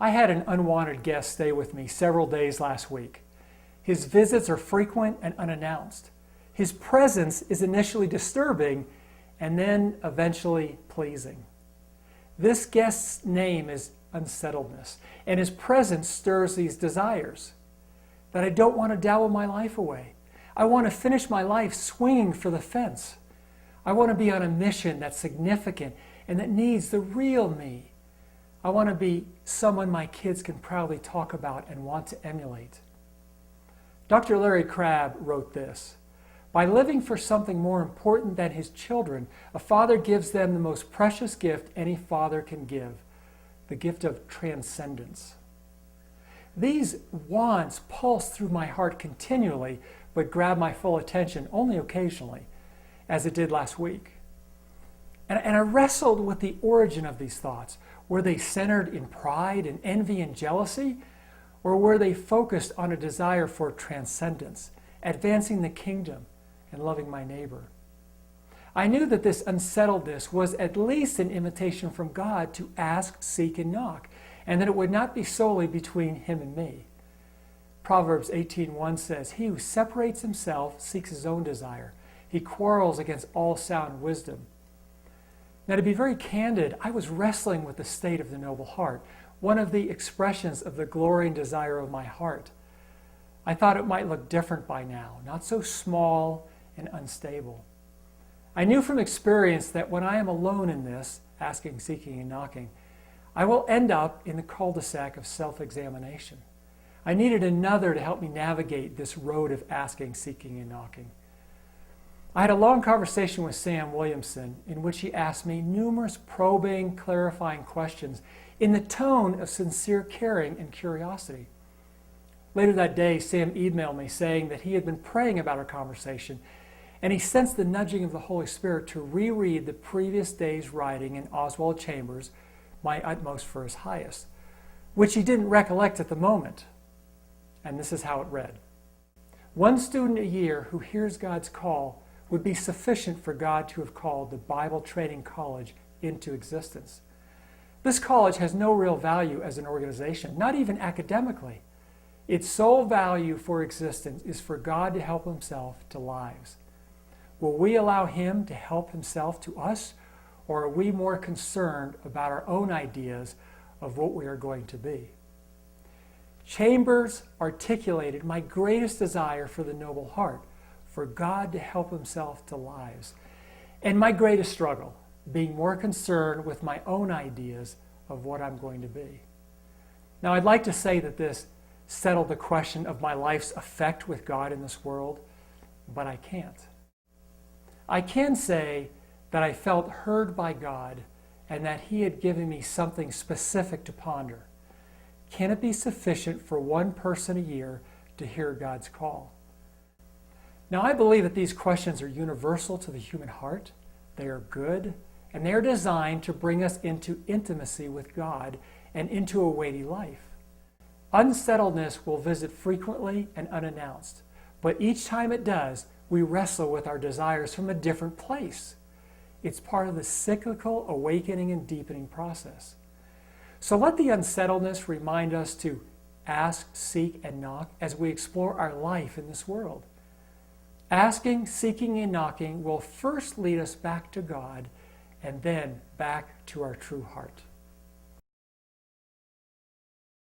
I had an unwanted guest stay with me several days last week. His visits are frequent and unannounced. His presence is initially disturbing and then eventually pleasing. This guest's name is Unsettledness, and his presence stirs these desires. That I don't want to dabble my life away. I want to finish my life swinging for the fence. I want to be on a mission that's significant and that needs the real me. I want to be someone my kids can proudly talk about and want to emulate. Dr. Larry Crabb wrote this: "By living for something more important than his children, a father gives them the most precious gift any father can give, the gift of transcendence." These wants pulse through my heart continually, but grab my full attention only occasionally, as it did last week. And I wrestled with the origin of these thoughts. Were they centered in pride and envy and jealousy? Or were they focused on a desire for transcendence, advancing the kingdom and loving my neighbor? I knew that this unsettledness was at least an invitation from God to ask, seek, and knock, and that it would not be solely between him and me. Proverbs 18:1 says, "He who separates himself seeks his own desire. He quarrels against all sound wisdom." Now, to be very candid, I was wrestling with the state of the noble heart, one of the expressions of the glory and desire of my heart. I thought it might look different by now, not so small and unstable. I knew from experience that when I am alone in this, asking, seeking, and knocking, I will end up in the cul-de-sac of self-examination. I needed another to help me navigate this road of asking, seeking, and knocking. I had a long conversation with Sam Williamson in which he asked me numerous probing, clarifying questions in the tone of sincere caring and curiosity. Later that day, Sam emailed me saying that he had been praying about our conversation, and he sensed the nudging of the Holy Spirit to reread the previous day's writing in Oswald Chambers, My Utmost for His Highest, which he didn't recollect at the moment. And this is how it read: "One student a year who hears God's call would be sufficient for God to have called the Bible Training College into existence. This college has no real value as an organization, not even academically. Its sole value for existence is for God to help himself to lives. Will we allow him to help himself to us, or are we more concerned about our own ideas of what we are going to be?" Chambers articulated my greatest desire for the noble heart, for God to help himself to lives, and my greatest struggle, being more concerned with my own ideas of what I'm going to be. Now, I'd like to say that this settled the question of my life's effect with God in this world, but I can't. I can say that I felt heard by God and that he had given me something specific to ponder. Can it be sufficient for one person a year to hear God's call? Now, I believe that these questions are universal to the human heart. They are good, and they are designed to bring us into intimacy with God and into a weighty life. Unsettledness will visit frequently and unannounced, but each time it does, we wrestle with our desires from a different place. It's part of the cyclical awakening and deepening process. So let the unsettledness remind us to ask, seek, and knock as we explore our life in this world. Asking, seeking, and knocking will first lead us back to God and then back to our true heart.